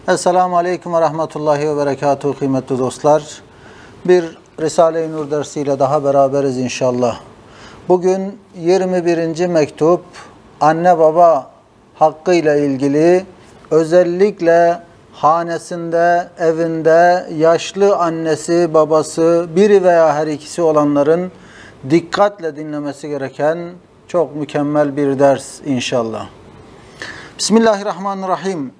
Esselamu Aleyküm ve Rahmetullahi ve Berekatuhu kıymetli dostlar. Bir Risale-i Nur dersiyle daha beraberiz inşallah. Bugün 21. mektup anne baba hakkıyla ilgili, özellikle hanesinde, evinde yaşlı annesi, babası, biri veya her ikisi olanların dikkatle dinlemesi gereken çok mükemmel bir ders inşallah. Bismillahirrahmanirrahim.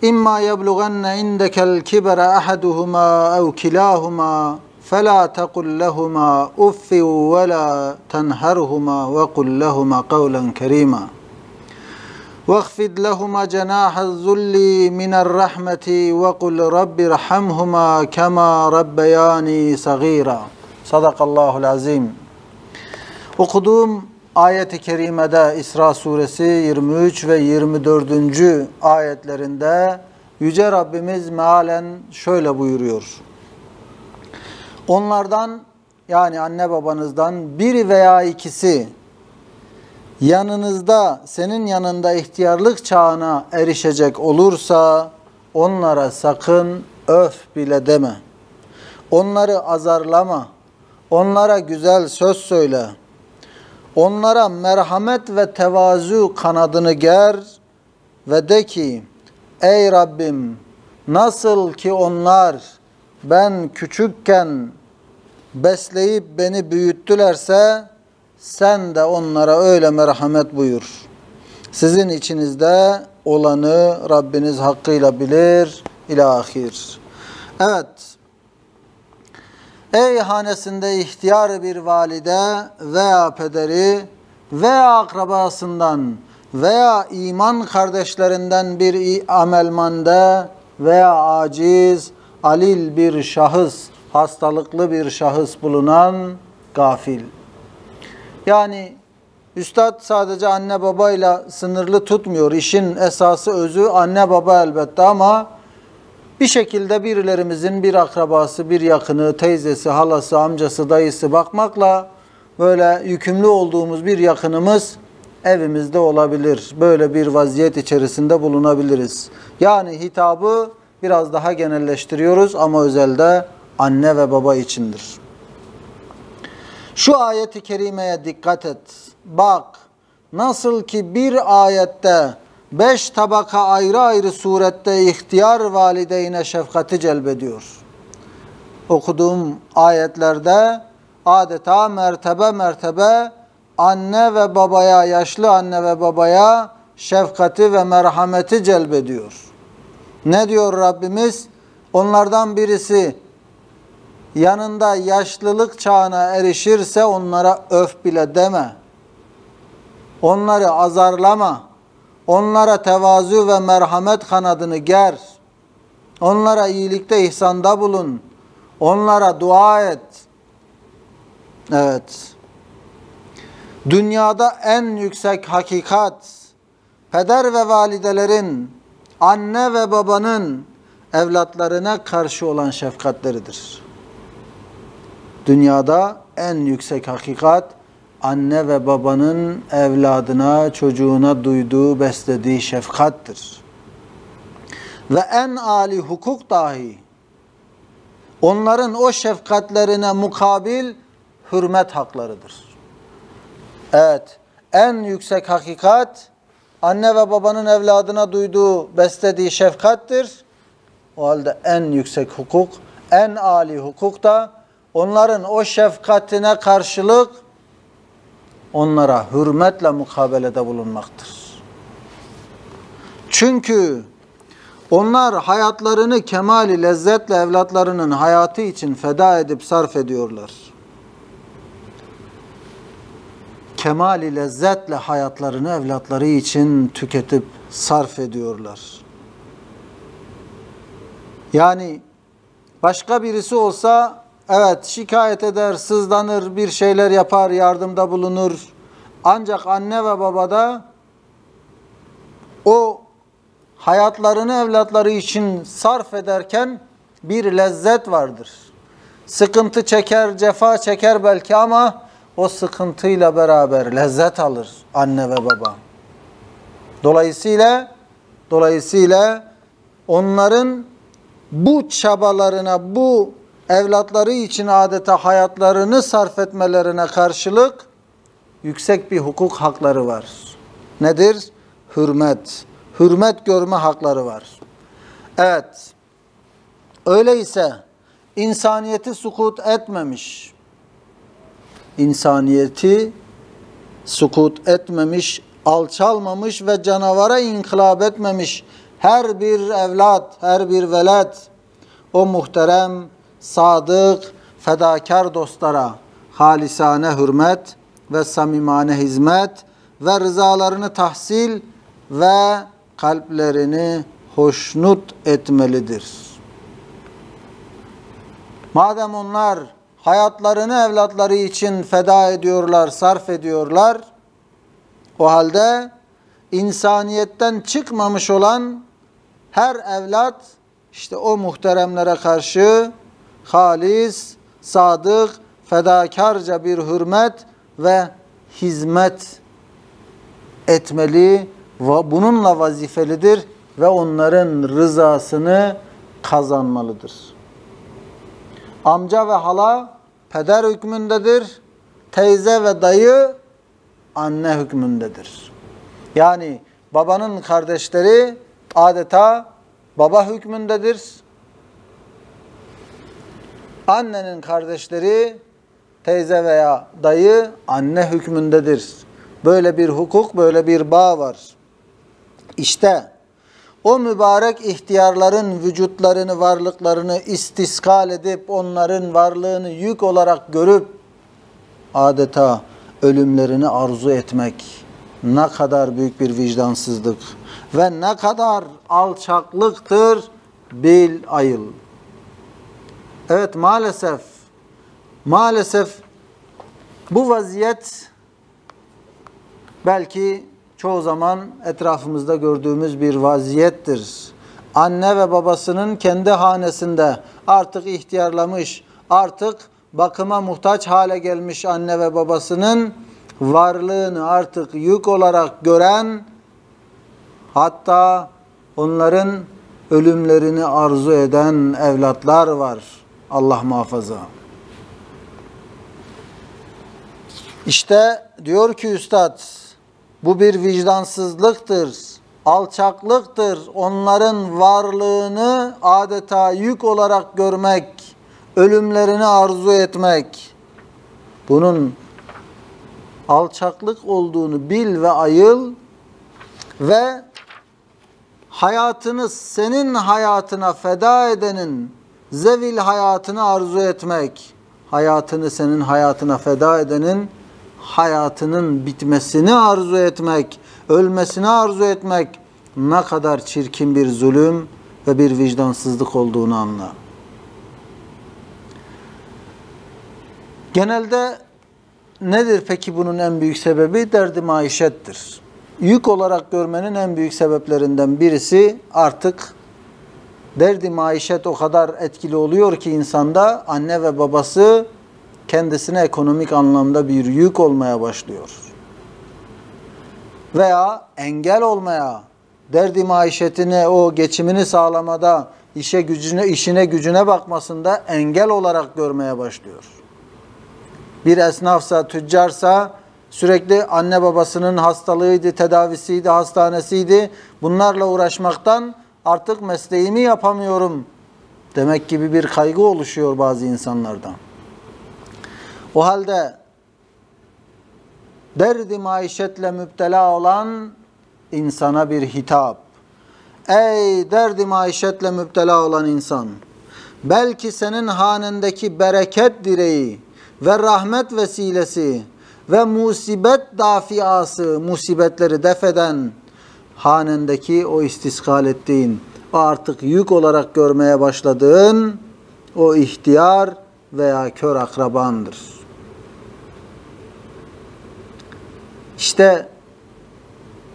İmma yeblugenne indekel kibere ahaduhuma ev kilahuma فَلَا تَقُلْ لَهُمَا اُفِّ وَلَا تَنْهَرْهُمَا وَقُلْ لَهُمَا قَوْلًا كَرِيمًا وَاخْفِضْ لَهُمَا جَنَاحَ الذُّلِّ مِنَ الرَّحْمَةِ وَقُلْ رَبِّ ارْحَمْهُمَا كَمَا رَبَّيَانِي صَغِيرًا. Sadakallahul azim. Okuduğum ayet-i kerimede İsra suresi 23 ve 24. ayetlerinde Yüce Rabbimiz mealen şöyle buyuruyor. Onlardan, yani anne babanızdan biri veya ikisi yanınızda, senin yanında ihtiyarlık çağına erişecek olursa onlara sakın öf bile deme. Onları azarlama. Onlara güzel söz söyle. Onlara merhamet ve tevazu kanadını ger ve de ki, ey Rabbim, nasıl ki onlar ben küçükken besleyip beni büyüttülerse sen de onlara öyle merhamet buyur. Sizin içinizde olanı Rabbiniz hakkıyla bilir. İlâhir. Evet. Ey hanesinde ihtiyar bir valide veya pederi veya akrabasından veya iman kardeşlerinden bir amelmande veya aciz, alil bir şahıs, hastalıklı bir şahıs bulunan gafil. Yani üstad sadece anne babayla sınırlı tutmuyor. İşin esası, özü anne baba elbette, ama bir şekilde birilerimizin bir akrabası, bir yakını, teyzesi, halası, amcası, dayısı bakmakla böyle yükümlü olduğumuz bir yakınımız evimizde olabilir. Böyle bir vaziyet içerisinde bulunabiliriz. Yani hitabı biraz daha genelleştiriyoruz ama özelde anne ve baba içindir. Şu ayeti kerimeye dikkat et. Bak, nasıl ki bir ayette 5 tabaka ayrı ayrı surette ihtiyar valideyne şefkati celbediyor. Okuduğum ayetlerde adeta mertebe mertebe anne ve babaya, yaşlı anne ve babaya şefkati ve merhameti celbediyor. Ne diyor Rabbimiz? Onlardan birisi yanında yaşlılık çağına erişirse onlara öf bile deme. Onları azarlama. Onlara tevazu ve merhamet kanadını ger. Onlara iyilikte, ihsanda bulun. Onlara dua et. Evet. Dünyada en yüksek hakikat, peder ve validelerin, anne ve babanın evlatlarına karşı olan şefkatleridir. Dünyada en yüksek hakikat, anne ve babanın evladına, çocuğuna duyduğu, beslediği şefkattir. Ve en âli hukuk dahi, onların o şefkatlerine mukabil hürmet haklarıdır. Evet, en yüksek hakikat, anne ve babanın evladına duyduğu, beslediği şefkattir. O halde en yüksek hukuk, en âli hukuk da onların o şefkatine karşılık onlara hürmetle mukabelede bulunmaktır. Çünkü onlar hayatlarını kemali lezzetle evlatlarının hayatı için feda edip sarf ediyorlar. Kemali lezzetle hayatlarını evlatları için tüketip sarf ediyorlar. Yani başka birisi olsa evet şikayet eder, sızlanır, bir şeyler yapar, yardımda bulunur. Ancak anne ve babada o hayatlarını evlatları için sarf ederken bir lezzet vardır. Sıkıntı çeker, cefa çeker belki ama o sıkıntıyla beraber lezzet alır anne ve baba. Dolayısıyla onların bu çabalarına, bu evlatları için adeta hayatlarını sarf etmelerine karşılık yüksek bir hukuk hakları var. Nedir? Hürmet. Hürmet görme hakları var. Evet. Öyleyse insaniyeti sukut etmemiş, insaniyeti sukut etmemiş, alçalmamış ve canavara inkılap etmemiş her bir evlat, her bir velet o muhterem, sadık, fedakar dostlara halisane hürmet ve samimane hizmet ve rızalarını tahsil ve kalplerini hoşnut etmelidir. Madem onlar hayatlarını evlatları için feda ediyorlar, sarf ediyorlar, o halde insaniyetten çıkmamış olan her evlat işte o muhteremlere karşı halis, sadık, fedakarca bir hürmet ve hizmet etmeli ve bununla vazifelidir ve onların rızasını kazanmalıdır. Amca ve hala peder hükmündedir. Teyze ve dayı anne hükmündedir. Yani babanın kardeşleri adeta baba hükmündedir. Annenin kardeşleri teyze veya dayı anne hükmündedir. Böyle bir hukuk, böyle bir bağ var. İşte o mübarek ihtiyarların vücutlarını, varlıklarını istiskal edip onların varlığını yük olarak görüp adeta ölümlerini arzu etmek ne kadar büyük bir vicdansızlık ve ne kadar alçaklıktır bil ayıl. Evet, maalesef bu vaziyet belki çoğu zaman etrafımızda gördüğümüz bir vaziyettir. Anne ve babasının kendi hanesinde artık ihtiyarlamış, artık bakıma muhtaç hale gelmiş anne ve babasının varlığını artık yük olarak gören, hatta onların ölümlerini arzu eden evlatlar var. Allah muhafaza. İşte diyor ki üstad, bu bir vicdansızlıktır, alçaklıktır. Onların varlığını adeta yük olarak görmek, ölümlerini arzu etmek. Bunun alçaklık olduğunu bil ve ayıl ve hayatını senin hayatına feda edenin zevil hayatını arzu etmek, hayatını senin hayatına feda edenin hayatının bitmesini arzu etmek, ölmesini arzu etmek ne kadar çirkin bir zulüm ve bir vicdansızlık olduğunu anla. Genelde nedir peki bunun en büyük sebebi? Derdi maişettir. Yük olarak görmenin en büyük sebeplerinden birisi artık derdi maişet o kadar etkili oluyor ki insanda anne ve babası kendisine ekonomik anlamda bir yük olmaya başlıyor. Veya engel olmaya, derdi maişetine, o geçimini sağlamada, işine gücüne bakmasında engel olarak görmeye başlıyor. Bir esnafsa, tüccarsa sürekli anne babasının hastalığıydı, tedavisiydi, hastanesiydi. Bunlarla uğraşmaktan artık mesleğimi yapamıyorum demek gibi bir kaygı oluşuyor bazı insanlardan. O halde derdi maişetle müptela olan insana bir hitap. Ey derdi maişetle müptela olan insan! Belki senin hanendeki bereket direği ve rahmet vesilesi ve musibet dafiası, musibetleri defeden hanendeki o istiskal ettiğin, o artık yük olarak görmeye başladığın o ihtiyar veya kör akrabandır. İşte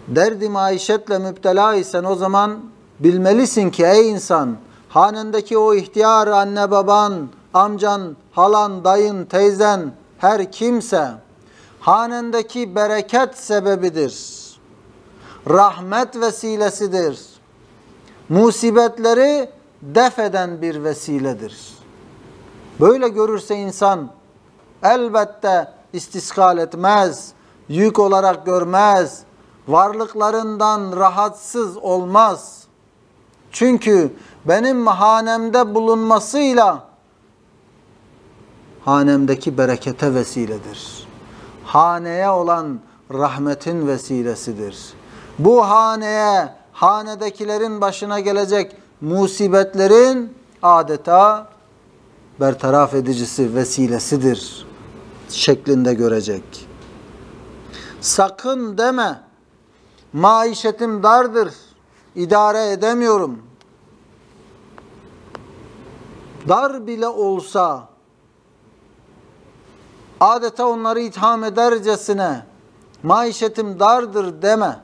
derdi maişetle müptela isen o zaman bilmelisin ki ey insan, hanendeki o ihtiyar anne baban, amcan, halan, dayın, teyzen, her kimse hanendeki bereket sebebidir. Rahmet vesilesidir. musibetleri def eden bir vesiledir. Böyle görürse insan elbette istiskal etmez, yük olarak görmez, varlıklarından rahatsız olmaz. Çünkü benim hanemde bulunmasıyla hanemdeki berekete vesiledir. Haneye olan rahmetin vesilesidir. Bu haneye, hanedekilerin başına gelecek musibetlerin adeta bertaraf edicisi, vesilesidir şeklinde görecek. Sakın deme, maişetim dardır, idare edemiyorum. Dar bile olsa adeta onları itham edercesine maişetim dardır deme.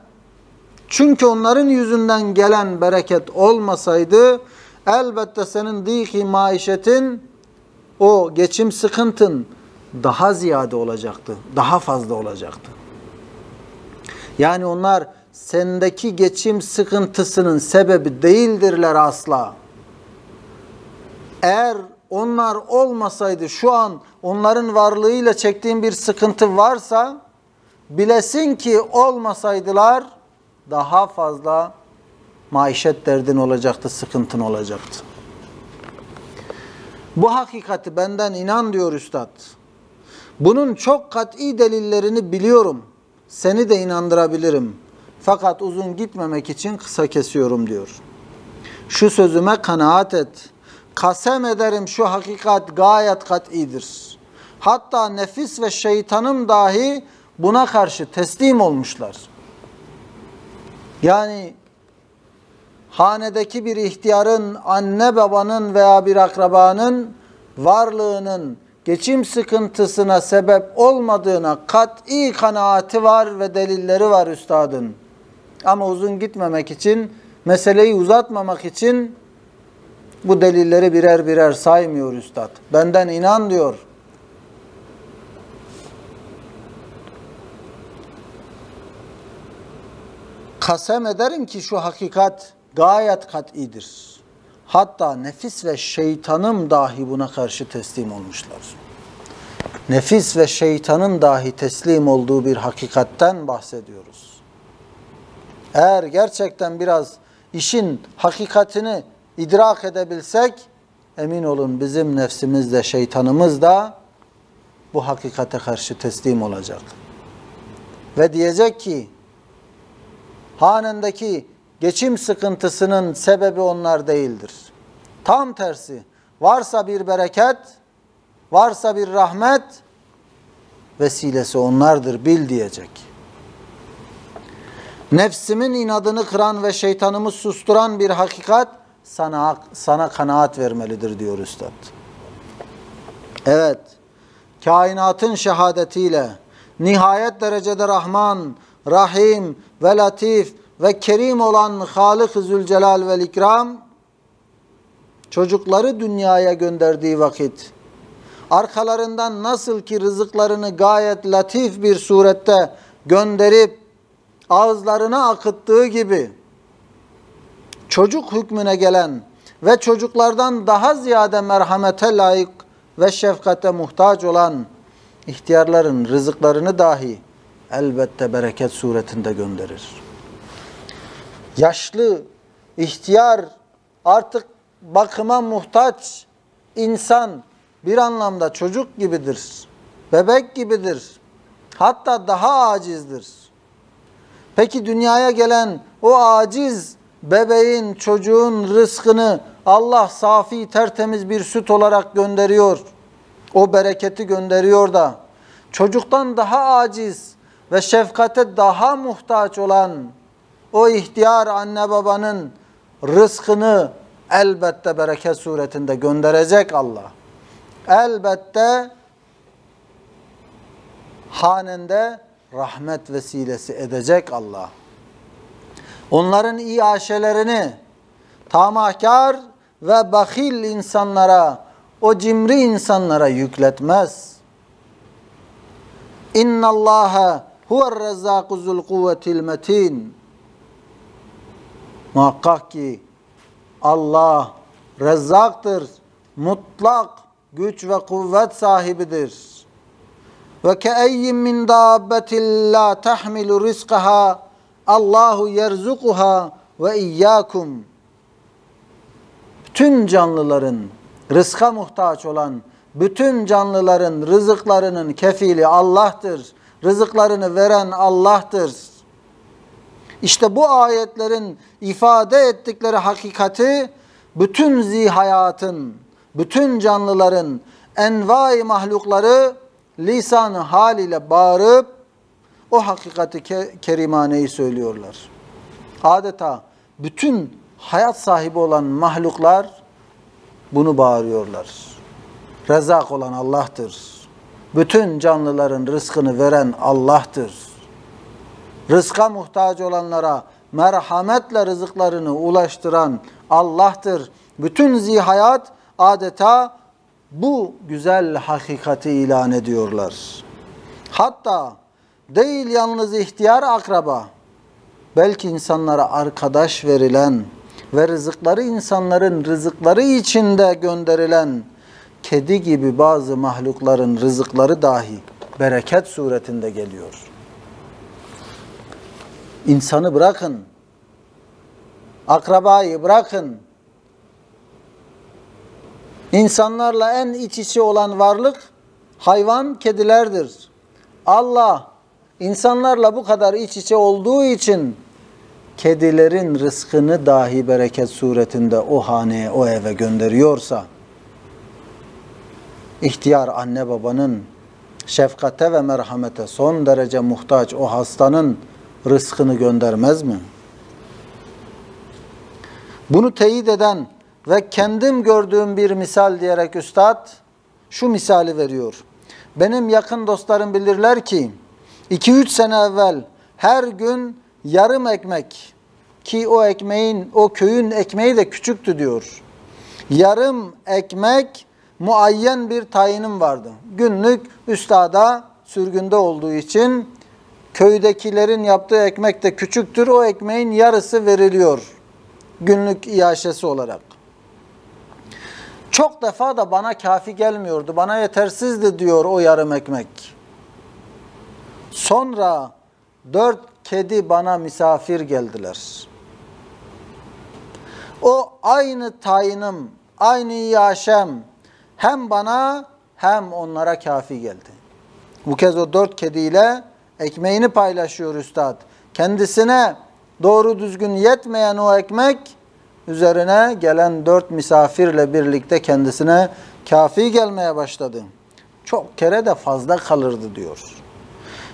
Çünkü onların yüzünden gelen bereket olmasaydı elbette senin dîk-i maişetin, o geçim sıkıntın daha ziyade olacaktı, daha fazla olacaktı. Yani onlar sendeki geçim sıkıntısının sebebi değildirler asla. Eğer onlar olmasaydı, şu an onların varlığıyla çektiğin bir sıkıntı varsa, bilesin ki olmasaydılar daha fazla maişet derdin olacaktı, sıkıntın olacaktı. Bu hakikati benden inan diyor üstad. Bunun çok kat'i delillerini biliyorum. Seni de inandırabilirim. Fakat uzun gitmemek için kısa kesiyorum diyor. Şu sözüme kanaat et. Kasem ederim şu hakikat gayet kat'idir. Hatta nefis ve şeytanım dahi buna karşı teslim olmuşlar. Yani hanedeki bir ihtiyarın, anne babanın veya bir akrabanın varlığının geçim sıkıntısına sebep olmadığına kat'i kanaati var ve delilleri var üstadın. Ama uzun gitmemek için, meseleyi uzatmamak için bu delilleri birer birer saymıyor üstad. Benden inan diyor. Kasem ederim ki şu hakikat gayet kat'idir. Hatta nefis ve şeytanım dahi buna karşı teslim olmuşlar. Nefis ve şeytanın dahi teslim olduğu bir hakikatten bahsediyoruz. Eğer gerçekten biraz işin hakikatini idrak edebilsek, emin olun bizim nefsimiz de şeytanımız da bu hakikate karşı teslim olacak. Ve diyecek ki, hanendeki geçim sıkıntısının sebebi onlar değildir. Tam tersi, varsa bir bereket, varsa bir rahmet, vesilesi onlardır, bil diyecek. Nefsimin inadını kıran ve şeytanımı susturan bir hakikat sana kanaat vermelidir diyor üstad. Evet, kainatın şehadetiyle nihayet derecede Rahman, Rahim ve Latif ve Kerim olan Halık-ı Zülcelal vel İkram çocukları dünyaya gönderdiği vakit arkalarından nasıl ki rızıklarını gayet latif bir surette gönderip ağızlarına akıttığı gibi çocuk hükmüne gelen ve çocuklardan daha ziyade merhamete layık ve şefkate muhtaç olan ihtiyarların rızıklarını dahi elbette bereket suretinde gönderir. Yaşlı, ihtiyar, artık bakıma muhtaç insan bir anlamda çocuk gibidir, bebek gibidir, hatta daha acizdir. Peki dünyaya gelen o aciz bebeğin, çocuğun rızkını Allah safi, tertemiz bir süt olarak gönderiyor. O bereketi gönderiyor da çocuktan daha aciz ve şefkate daha muhtaç olan o ihtiyar anne babanın rızkını elbette bereket suretinde gönderecek Allah. Elbette hanende rahmet vesilesi edecek Allah. Onların iaşelerini tamahkar ve bahil insanlara, o cimri insanlara yükletmez. İnna Allaha huve'r-Rezzâku zul kuvvetil metin. Muhakkak ki Allah Rezzaktır. Mutlak güç ve kuvvet sahibidir. Ve ke'eyyin min dabbetin la tahmilu rizqaha Allahu yerzukuha ve iyyakum. Bütün canlıların, rızka muhtaç olan bütün canlıların rızıklarının kefili Allah'tır. Rızıklarını veren Allah'tır. İşte bu ayetlerin ifade ettikleri hakikati bütün zihayatın, bütün canlıların, envai mahlukları lisan-ı hal ile bağırıp o hakikati kerimaneyi söylüyorlar. Adeta bütün hayat sahibi olan mahluklar bunu bağırıyorlar. Rezzak olan Allah'tır. Bütün canlıların rızkını veren Allah'tır. Rızka muhtaç olanlara merhametle rızıklarını ulaştıran Allah'tır. Bütün zihayat adeta bu güzel hakikati ilan ediyorlar. Hatta değil yalnız ihtiyar akraba, belki insanlara arkadaş verilen ve rızıkları insanların rızıkları içinde gönderilen kedi gibi bazı mahlukların rızıkları dahi bereket suretinde geliyor. İnsanı bırakın, akrabayı bırakın, İnsanlarla en iç içe olan varlık hayvan, kedilerdir. Allah insanlarla bu kadar iç içe olduğu için kedilerin rızkını dahi bereket suretinde o haneye, o eve gönderiyorsa, ihtiyar anne babanın şefkate ve merhamete son derece muhtaç o hastanın rızkını göndermez mi? Bunu teyit eden ve kendim gördüğüm bir misal diyerek üstad şu misali veriyor. Benim yakın dostlarım bilirler ki 2-3 sene evvel her gün yarım ekmek, ki o köyün ekmeği de küçüktü diyor. Yarım ekmek muayyen bir tayinim vardı. Günlük üstada sürgünde olduğu için köydekilerin yaptığı ekmek de küçüktür. O ekmeğin yarısı veriliyor günlük iaşesi olarak. Çok defa da bana kafi gelmiyordu. Bana yetersizdi diyor o yarım ekmek. Sonra 4 kedi bana misafir geldiler. O aynı tayinim, aynı iaşem hem bana hem onlara kafi geldi. Bu kez o 4 kediyle ekmeğini paylaşıyor üstad. Kendisine doğru düzgün yetmeyen o ekmek üzerine gelen 4 misafirle birlikte kendisine kafi gelmeye başladı. Çok kere de fazla kalırdı diyor.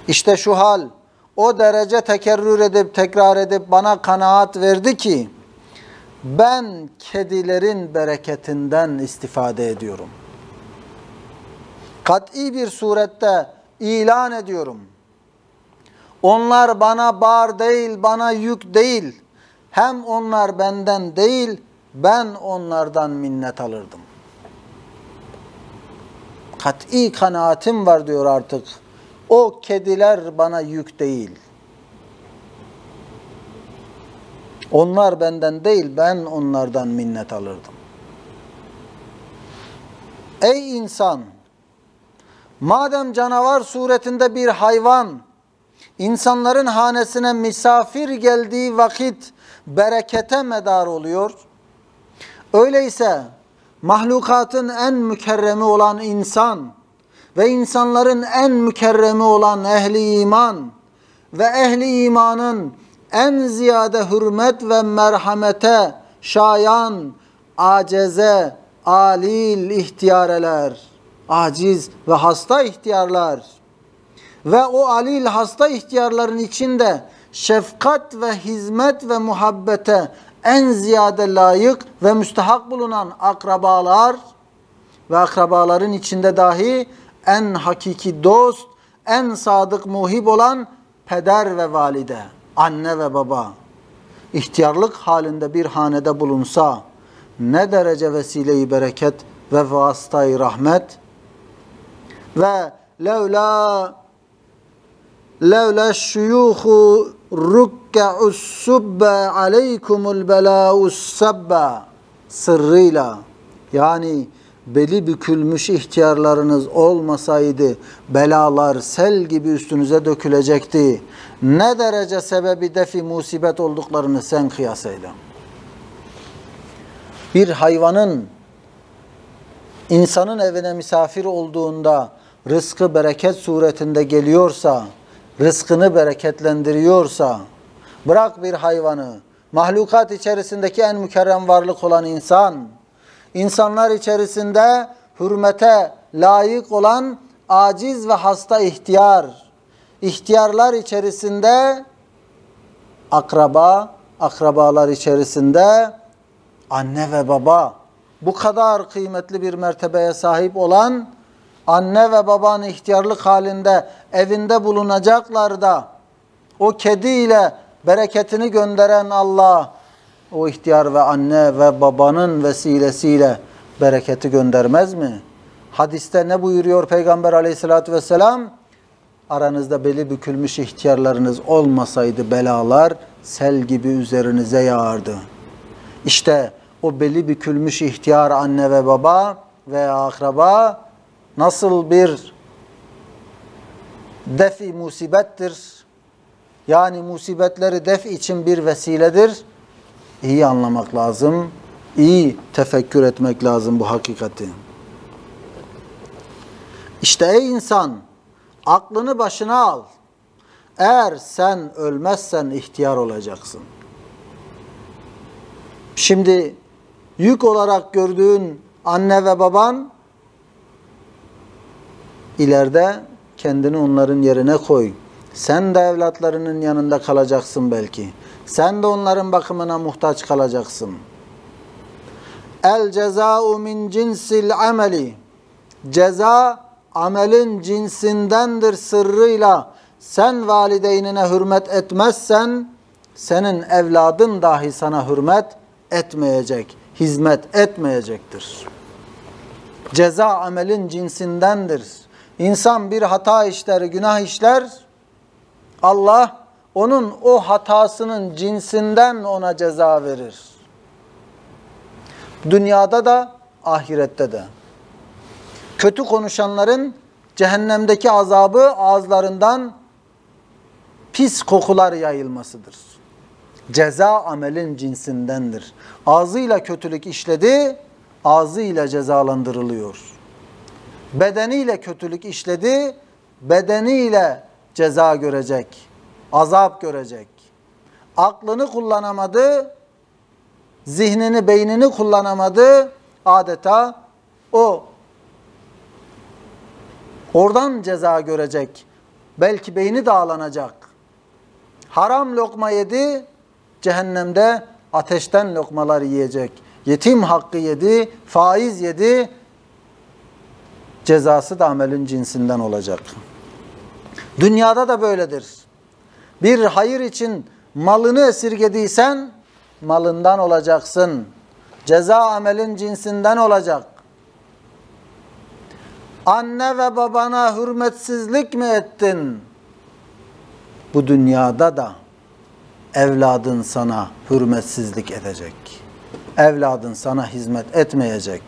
İşte şu hal o derece tekrar edip bana kanaat verdi ki ben kedilerin bereketinden istifade ediyorum. Kat'i bir surette ilan ediyorum. Onlar bana bar değil, bana yük değil. Hem onlar benden değil, ben onlardan minnet alırdım. Kat'i kanaatim var diyor artık. O kediler bana yük değil. Onlar benden değil, ben onlardan minnet alırdım. Ey insan! Madem canavar suretinde bir hayvan, insanların hanesine misafir geldiği vakit berekete medar oluyor. Öyleyse mahlukatın en mükerremi olan insan ve insanların en mükerremi olan ehli iman ve ehli imanın en ziyade hürmet ve merhamete şayan, aceze, alil ihtiyareler, aciz ve hasta ihtiyarlar ve o alil hasta ihtiyarların içinde şefkat ve hizmet ve muhabbete en ziyade layık ve müstehak bulunan akrabalar ve akrabaların içinde dahi en hakiki dost, en sadık muhib olan peder ve valide, anne ve baba, ihtiyarlık halinde bir hanede bulunsa ne derece vesile-i bereket ve vasıta-i rahmet ve levla şuyuhu rukke'us subbe aleykumul belâ'us sabba sırrıyla, yani beli bükülmüş ihtiyarlarınız olmasaydı belalar sel gibi üstünüze dökülecekti. Ne derece sebebi defi musibet olduklarını sen kıyas eyle. Bir hayvanın insanın evine misafir olduğunda rızkı bereket suretinde geliyorsa, rızkını bereketlendiriyorsa, bırak bir hayvanı, mahlukat içerisindeki en mükerrem varlık olan insan, insanlar içerisinde hürmete layık olan aciz ve hasta ihtiyar, ihtiyarlar içerisinde akraba, akrabalar içerisinde anne ve baba, bu kadar kıymetli bir mertebeye sahip olan anne ve babanın ihtiyarlık halinde evinde bulunacaklar da o kediyle bereketini gönderen Allah, o ihtiyar ve anne ve babanın vesilesiyle bereketi göndermez mi? Hadiste ne buyuruyor Peygamber aleyhissalatü vesselam? Aranızda beli bükülmüş ihtiyarlarınız olmasaydı belalar sel gibi üzerinize yağardı. İşte o beli bükülmüş ihtiyar anne ve baba veya akraba nasıl bir def-i musibettir? Yani musibetleri def için bir vesiledir. İyi anlamak lazım, iyi tefekkür etmek lazım bu hakikati. İşte ey insan, aklını başına al. Eğer sen ölmezsen ihtiyar olacaksın. Şimdi yük olarak gördüğün anne ve baban, ileride kendini onların yerine koy. Sen de evlatlarının yanında kalacaksın belki. Sen de onların bakımına muhtaç kalacaksın. El cezâ'u min cinsil ameli. Ceza amelin cinsindendir sırrıyla. Sen valideynine hürmet etmezsen senin evladın dahi sana hürmet etmeyecek, hizmet etmeyecektir. Ceza amelin cinsindendir. İnsan bir hata işler, günah işler. Allah onun o hatasının cinsinden ona ceza verir. Dünyada da ahirette de. Kötü konuşanların cehennemdeki azabı ağızlarından pis kokular yayılmasıdır. Ceza amelin cinsindendir. Ağzıyla kötülük işledi, ağzıyla cezalandırılıyor. Bedeniyle kötülük işledi, bedeniyle ceza görecek, azap görecek. Aklını kullanamadı, zihnini, beynini kullanamadı, adeta o oradan ceza görecek. Belki beyni dağlanacak. Haram lokma yedi, cehennemde ateşten lokmalar yiyecek. Yetim hakkı yedi, faiz yedi, cezası da amelin cinsinden olacak. Dünyada da böyledir. Bir hayır için malını esirgediysen malından olacaksın. Ceza amelin cinsinden olacak. Anne ve babana hürmetsizlik mi ettin? Bu dünyada da evladın sana hürmetsizlik edecek. Evladın sana hizmet etmeyecek.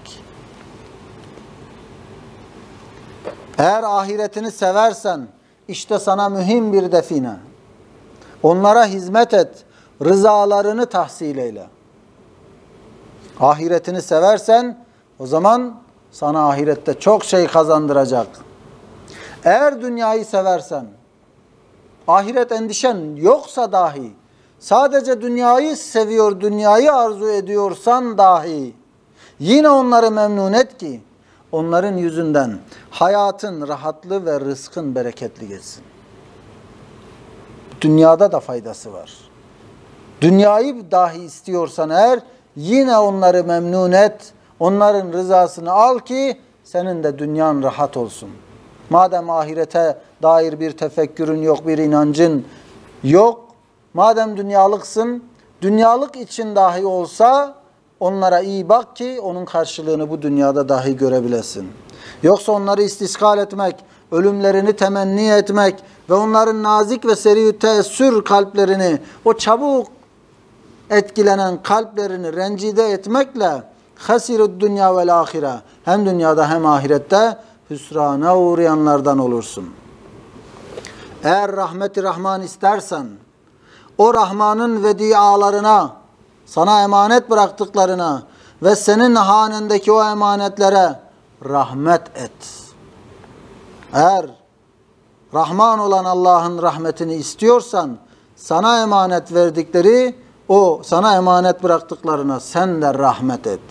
Eğer ahiretini seversen işte sana mühim bir define. Onlara hizmet et, rızalarını tahsil eyle. Ahiretini seversen o zaman sana ahirette çok şey kazandıracak. Eğer dünyayı seversen, ahiret endişen yoksa dahi, sadece dünyayı seviyor, dünyayı arzu ediyorsan dahi, yine onları memnun et ki, onların yüzünden hayatın rahatlı ve rızkın bereketli geçsin. Dünyada da faydası var. Dünyayı dahi istiyorsan eğer, yine onları memnun et, onların rızasını al ki senin de dünyan rahat olsun. Madem ahirete dair bir tefekkürün yok, bir inancın yok, madem dünyalıksın, dünyalık için dahi olsa onlara iyi bak ki onun karşılığını bu dünyada dahi görebilesin. Yoksa onları istiskal etmek, ölümlerini temenni etmek ve onların nazik ve seri teessür kalplerini o çabuk etkilenen kalplerini rencide etmekle hasirud dünya vel ahire, hem dünyada hem ahirette hüsrana uğrayanlardan olursun. Eğer rahmeti Rahman istersen, o Rahman'ın vedialarına, sana emanet bıraktıklarına ve senin hanendeki o emanetlere rahmet et. Eğer Rahman olan Allah'ın rahmetini istiyorsan, sana emanet verdikleri, o sana emanet bıraktıklarına sen de rahmet et.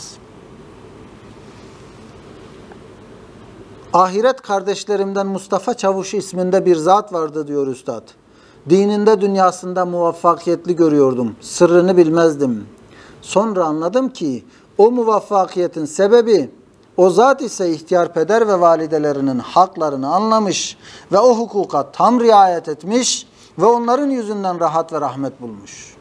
Ahiret kardeşlerimden Mustafa Çavuş isminde bir zat vardı diyor üstad. Dininde dünyasında muvaffakiyetli görüyordum. Sırrını bilmezdim. Sonra anladım ki o muvaffakiyetin sebebi, o zat ise ihtiyar peder ve validelerinin haklarını anlamış ve o hukuka tam riayet etmiş ve onların yüzünden rahat ve rahmet bulmuş.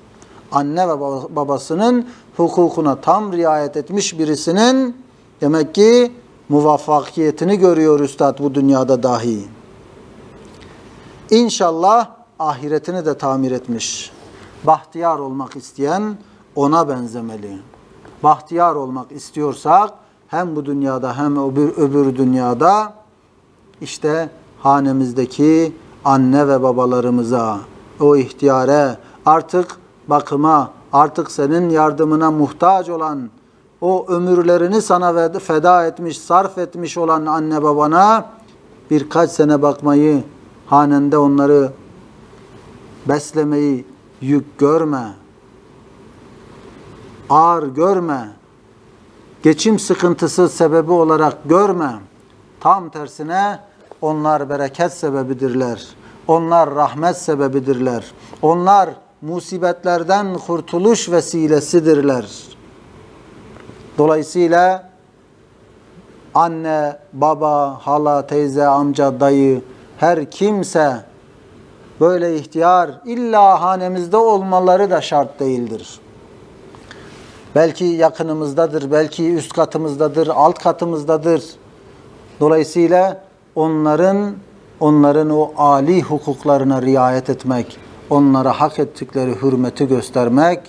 Anne ve babasının hukukuna tam riayet etmiş birisinin demek ki muvaffakiyetini görüyor üstad bu dünyada dahi. İnşallah ahiretini de tamir etmiş. Bahtiyar olmak isteyen ona benzemeli. Bahtiyar olmak istiyorsak hem bu dünyada hem öbür dünyada işte hanemizdeki anne ve babalarımıza, o ihtiyare, artık bakıma, artık senin yardımına muhtaç olan, o ömürlerini sana feda etmiş, sarf etmiş olan anne babana birkaç sene bakmayı, hanende onları beslemeyi yük görme, ağır görme, geçim sıkıntısı sebebi olarak görme. Tam tersine onlar bereket sebebidirler. Onlar rahmet sebebidirler. Onlar musibetlerden kurtuluş vesilesidirler. Dolayısıyla anne, baba, hala, teyze, amca, dayı, her kimse böyle ihtiyar illa hanemizde olmaları da şart değildir. Belki yakınımızdadır, belki üst katımızdadır, alt katımızdadır. Dolayısıyla onların o âli hukuklarına riayet etmek, onlara hak ettikleri hürmeti göstermek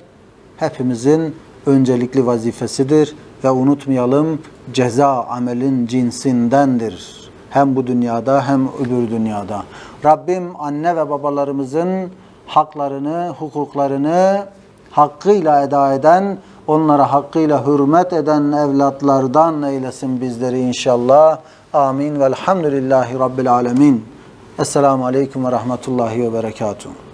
hepimizin öncelikli vazifesidir. Ve unutmayalım, ceza amelin cinsindendir. Hem bu dünyada hem öbür dünyada. Rabbim anne ve babalarımızın haklarını, hukuklarını hakkıyla eda eden, onlara hakkıyla hürmet eden evlatlardan eylesin bizleri inşallah. Amin. Velhamdülillahi Rabbil alemin. Esselamu Aleyküm ve Rahmetullahi ve Berekatuhu.